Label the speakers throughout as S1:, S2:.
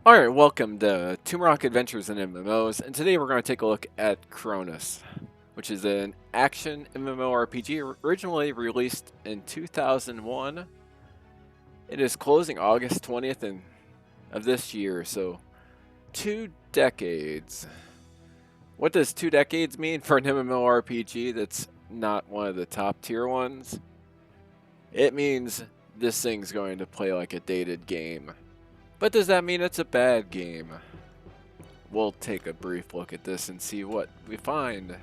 S1: Alright, welcome to Tumerok Adventures in MMOs, and today we're going to take a look at Cronous, which is an action MMORPG originally released in 2001. It is closing August 20th of this year, so 2 decades. What does 2 decades mean for an MMORPG that's not one of the top tier ones? It means this thing's going to play like a dated game. But does that mean it's a bad game? We'll take a brief look at this and see what we find.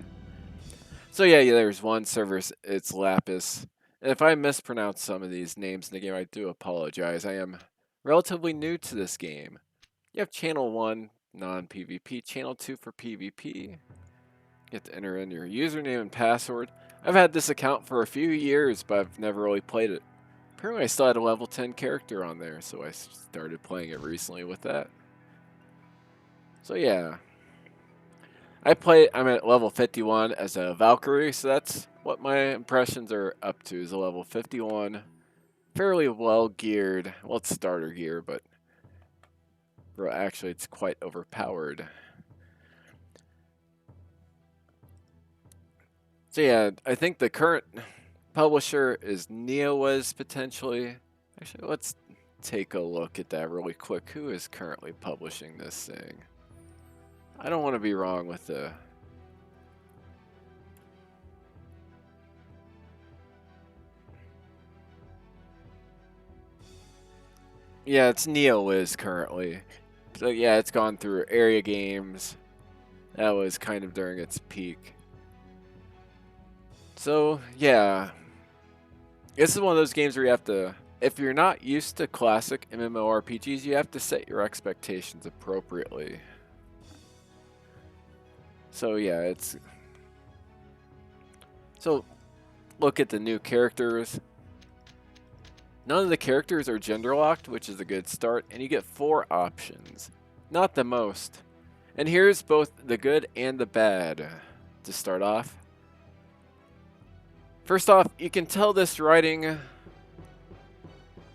S1: So yeah, there's one server, it's Lapis. And if I mispronounce some of these names in the game, I do apologize. I am relatively new to this game. You have channel 1, non-PvP, channel 2 for PvP. You get to enter in your username and password. I've had this account for a few years, but I've never really played it. Apparently I still had a level 10 character on there, so I started playing it recently with that. So yeah. I'm at level 51 as a Valkyrie, so that's what my impressions are up to, is a level 51. Fairly well geared. Well, it's starter gear, but actually it's quite overpowered. So yeah, I think the current publisher is NeoWiz potentially. Actually, let's take a look at that really quick. Who is currently publishing this thing? I don't want to be wrong with the... Yeah, it's NeoWiz currently. So yeah, it's gone through Area Games. That was kind of during its peak. So yeah, this is one of those games where you have to, if you're not used to classic MMORPGs, you have to set your expectations appropriately. So yeah, so look at the new characters. None of the characters are gender locked, which is a good start, and you get 4 options. Not the most. And here's both the good and the bad to start off. First off, you can tell this writing,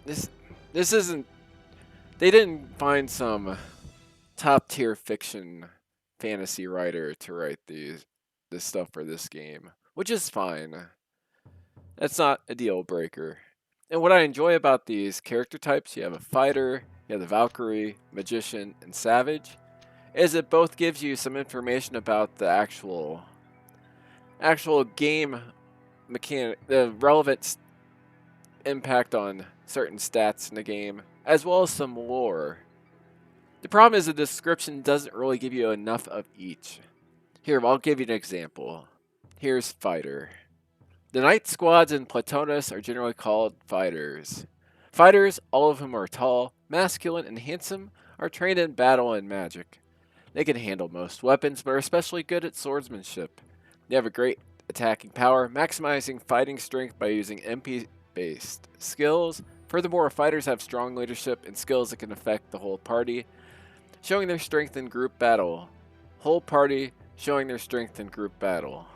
S1: this isn't, they didn't find some top tier fiction fantasy writer to write this stuff for this game, which is fine. That's not a deal breaker. And what I enjoy about these character types, you have a fighter, you have the Valkyrie, magician, and savage, is it both gives you some information about the actual game mechanic, the relevant impact on certain stats in the game, as well as some lore. The problem is the description doesn't really give you enough of each. Here, I'll give you an example. Here's fighter. The knight squads in Platonus are generally called fighters. Fighters, all of whom are tall, masculine, and handsome, are trained in battle and magic. They can handle most weapons, but are especially good at swordsmanship. They have a great attacking power, maximizing fighting strength by using MP-based skills. Furthermore, fighters have strong leadership and skills that can affect the whole party, showing their strength in group battle. Whole party showing their strength in group battle.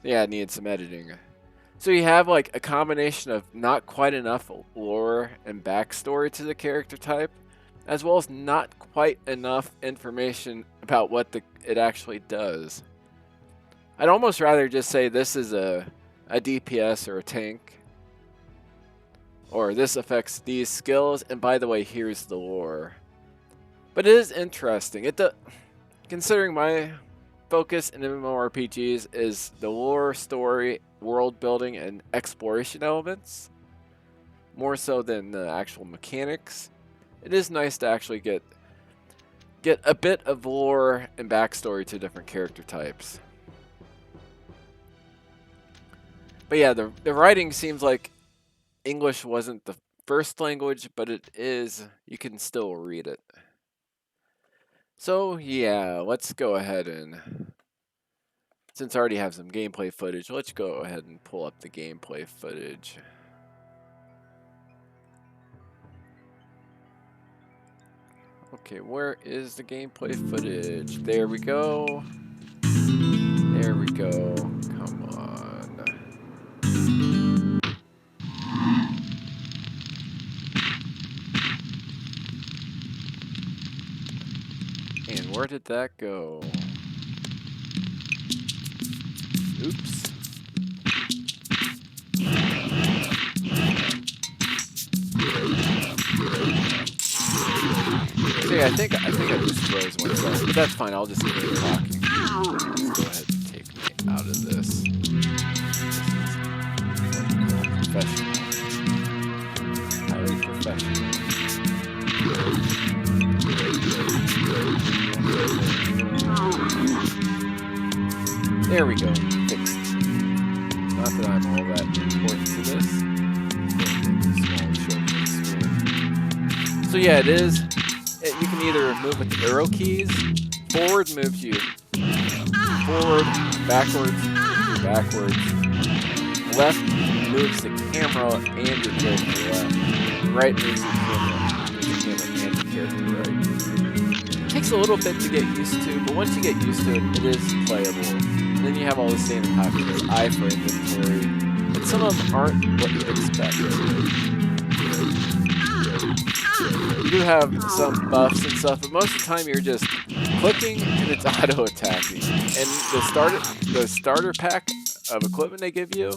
S1: Yeah, it needed some editing. So you have like a combination of not quite enough lore and backstory to the character type, as well as not quite enough information about what it actually does. I'd almost rather just say this is a DPS or a tank, or this affects these skills, and by the way, here's the lore. But it is interesting. Considering my focus in MMORPGs is the lore, story, world building, and exploration elements, more so than the actual mechanics, it is nice to actually get a bit of lore and backstory to different character types. But yeah, the writing seems like English wasn't the first language, but it is, you can still read it. So yeah, let's go ahead and, since I already have some gameplay footage, let's go ahead and pull up the gameplay footage. Okay, where is the gameplay footage? There we go. There we go. Come on. And where did that go? Oops. Okay, I think I just froze myself, but that's fine. I'll just keep talking. Let's go ahead and take me out of this. This is professional. Highly professional. There we go. Fixed. Not that I'm all that important to this. Small showcase screen. So yeah, it is. You can either move with the arrow keys. Forward moves you forward, backwards, backwards. Left moves the camera and your character left. Right moves the camera and your character right. It takes a little bit to get used to, but once you get used to it, it is playable. And then you have all the same popular eye for inventory, but some of them aren't what you'd expect. You do have some buffs and stuff, but most of the time you're just clicking and it's auto attacking. And the starter pack of equipment they give you,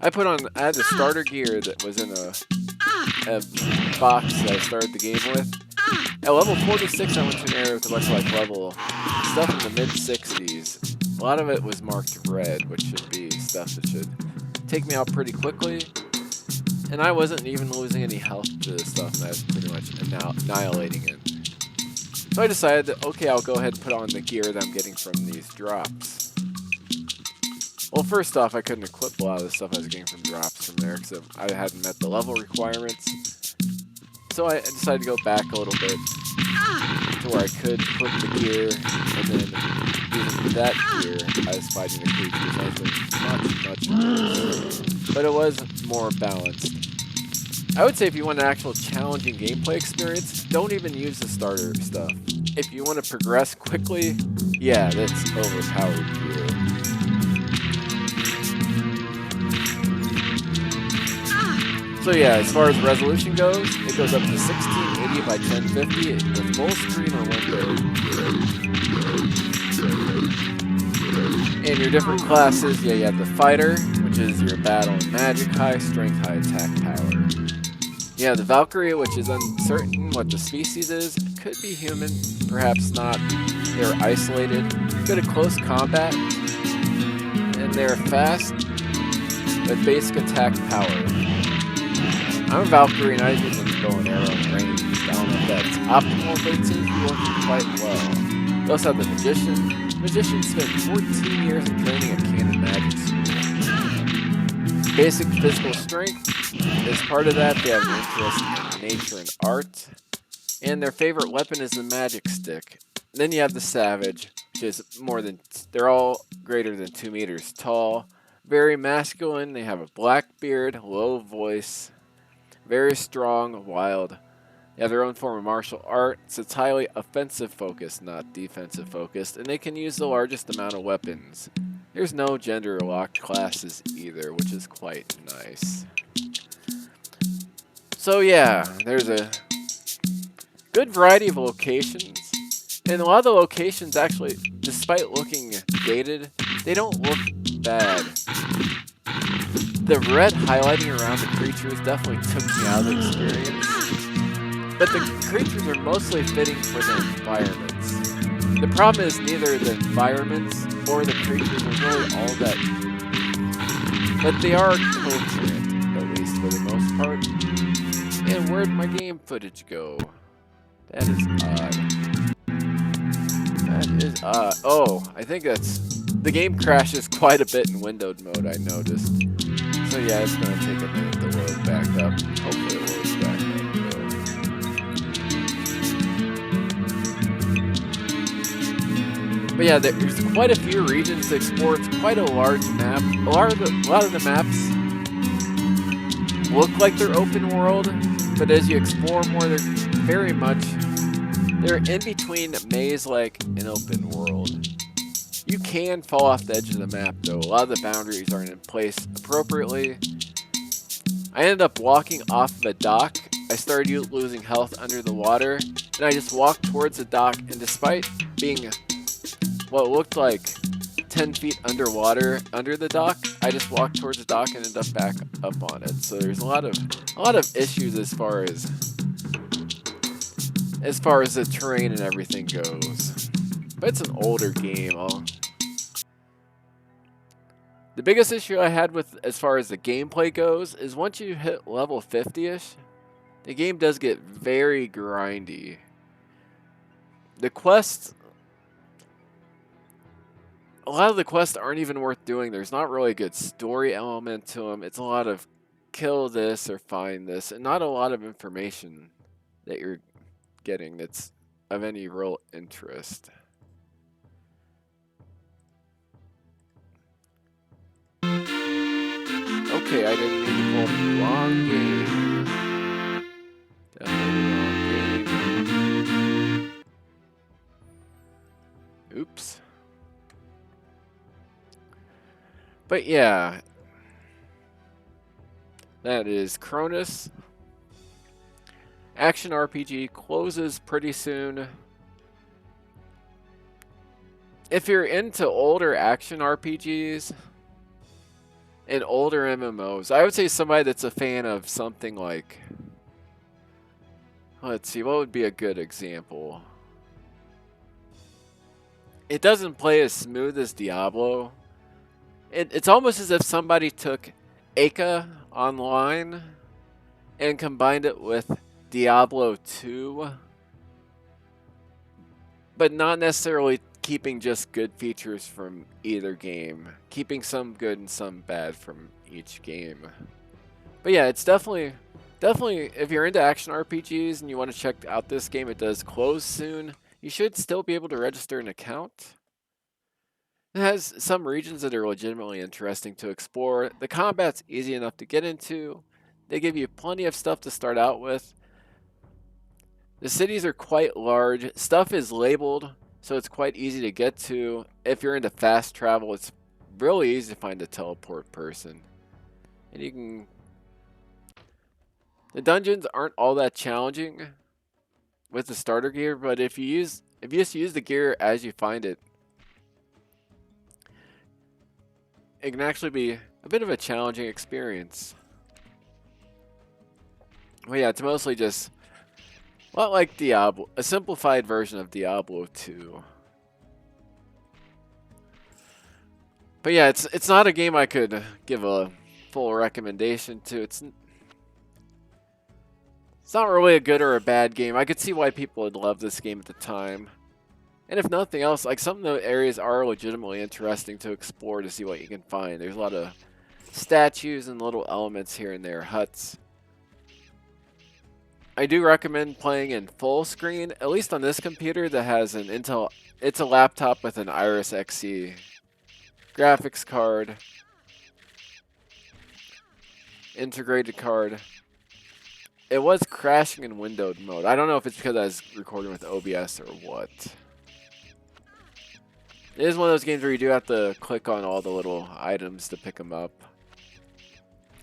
S1: I had the starter gear that was in a box that I started the game with. At level 46, I went to an area with a bunch of like level stuff in the mid 60s. A lot of it was marked red, which should be stuff that should take me out pretty quickly. And I wasn't even losing any health to this stuff, and I was pretty much annihilating it. So I decided that, okay, I'll go ahead and put on the gear that I'm getting from these drops. Well, first off, I couldn't equip a lot of the stuff I was getting from drops from there, because I hadn't met the level requirements. So I decided to go back a little bit to where I could put the gear, and then using that gear, I was fighting the creatures. I was doing much worse. But it was more balanced. I would say if you want an actual challenging gameplay experience, don't even use the starter stuff. If you want to progress quickly, yeah, that's overpowered gear. So yeah, as far as resolution goes, it goes up to 1680 by 1050 with full screen or window. And your different classes, yeah, you have the fighter, which is your battle and magic, high strength, high attack power. Yeah, the Valkyrie, which is uncertain what the species is, could be human, perhaps not. They're isolated, good at close combat, and they're fast with basic attack power. I'm a Valkyrie and I use them to bow and arrow and range. I don't know if that's optimal, but it seems to be working quite well. We also have the Magician. Magicians spent 14 years in training at Canon Magic School. Basic physical strength is part of that. They have an interest in nature and art. And their favorite weapon is the magic stick. Then you have the Savage, which is they're all greater than 2 meters tall. Very masculine. They have a black beard, low voice. Very strong, wild. They have their own form of martial arts. It's highly offensive focused, not defensive focused, and they can use the largest amount of weapons. There's no gender locked classes either, which is quite nice. So yeah, there's a good variety of locations, and a lot of the locations actually, despite looking dated, they don't look bad. The red highlighting around the creatures definitely took me out of the experience. But the creatures are mostly fitting for the environments. The problem is neither the environments or the creatures are really all that... But they are coherent, at least for the most part. And where'd my game footage go? That is odd. That is odd. Oh, I think that's... The game crashes quite a bit in windowed mode, I noticed. So yeah, it's going to take a minute to load back up. Hopefully it loads back up. But yeah, there's quite a few regions to explore. It's quite a large map. A lot of the maps look like they're open world, but as you explore more, they're in between maze-like and open world. You can fall off the edge of the map, though. A lot of the boundaries aren't in place appropriately. I ended up walking off of a dock I started losing health under the water, and I just walked towards the dock, and despite being what looked like 10 feet underwater under the dock, I just walked towards the dock and ended up back up on it. So there's a lot of issues as far as the terrain and everything goes. But it's an older game. The biggest issue I had with as far as the gameplay goes is once you hit level 50-ish, the game does get very grindy. The quests, a lot of the quests aren't even worth doing. There's not really a good story element to them. It's a lot of kill this or find this, and not a lot of information that you're getting that's of any real interest. Okay, I didn't mean to pull up the wrong game. Definitely wrong game. Oops. But yeah, that is Cronous. Action RPG closes pretty soon. If you're into older action RPGs and older MMOs, I would say somebody that's a fan of something like, let's see, what would be a good example? It doesn't play as smooth as Diablo. It's almost as if somebody took Aka Online and combined it with Diablo 2, but not necessarily keeping just good features from either game, keeping some good and some bad from each game. But yeah, it's definitely if you're into action RPGs and you want to check out this game, it does close soon. You should still be able to register an account. It has some regions that are legitimately interesting to explore. The combat's easy enough to get into. They give you plenty of stuff to start out with. The cities are quite large. Stuff is labeled, so it's quite easy to get to. If you're into fast travel, it's really easy to find a teleport person. And you can... The dungeons aren't all that challenging with the starter gear, but if you just use the gear as you find it, it can actually be a bit of a challenging experience. Well, yeah, it's mostly just, well, like Diablo, a simplified version of Diablo 2. But yeah, it's not a game I could give a full recommendation to. It's not really a good or a bad game. I could see why people would love this game at the time. And if nothing else, like, some of the areas are legitimately interesting to explore to see what you can find. There's a lot of statues and little elements here and there, huts. I do recommend playing in full screen, at least on this computer that has an Intel. It's a laptop with an Iris Xe graphics card, integrated card. It was crashing in windowed mode. I don't know if it's because I was recording with OBS or what. It is one of those games where you do have to click on all the little items to pick them up.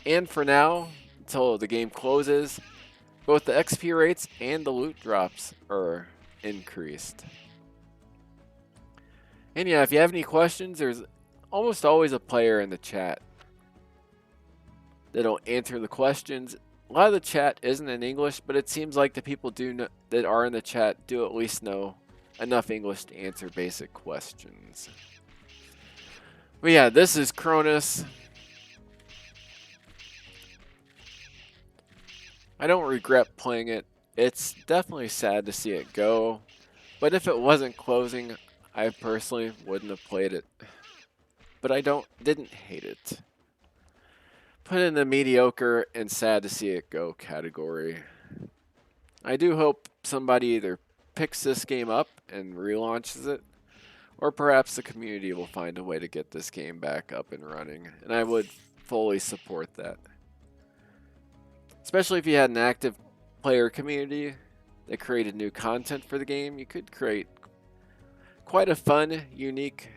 S1: And for now, until the game closes, both the XP rates and the loot drops are increased. And yeah, if you have any questions, there's almost always a player in the chat that'll answer the questions. A lot of the chat isn't in English, but it seems like the people that are in the chat do at least know enough English to answer basic questions. But yeah, this is Cronous. I don't regret playing it. It's definitely sad to see it go, but if it wasn't closing, I personally wouldn't have played it. But I didn't hate it. Put it in the mediocre and sad to see it go category. I do hope somebody either picks this game up and relaunches it, or perhaps the community will find a way to get this game back up and running, and I would fully support that. Especially if you had an active player community that created new content for the game, you could create quite a fun, unique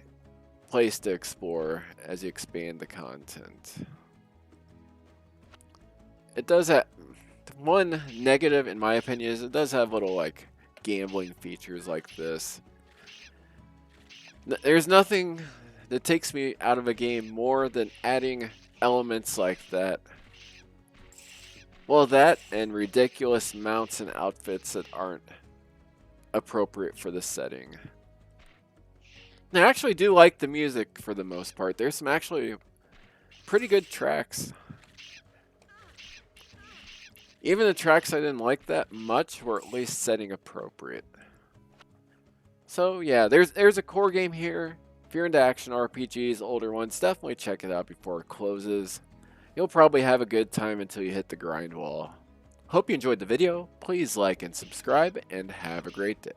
S1: place to explore as you expand the content. It does have, One negative, in my opinion, is it does have little like gambling features like this. There's nothing that takes me out of a game more than adding elements like that. Well, that and ridiculous mounts and outfits that aren't appropriate for the setting. I actually do like the music for the most part. There's some actually pretty good tracks. Even the tracks I didn't like that much were at least setting appropriate. So yeah, there's a core game here. If you're into action RPGs, older ones, definitely check it out before it closes. You'll probably have a good time until you hit the grind wall. Hope you enjoyed the video. Please like and subscribe, and have a great day.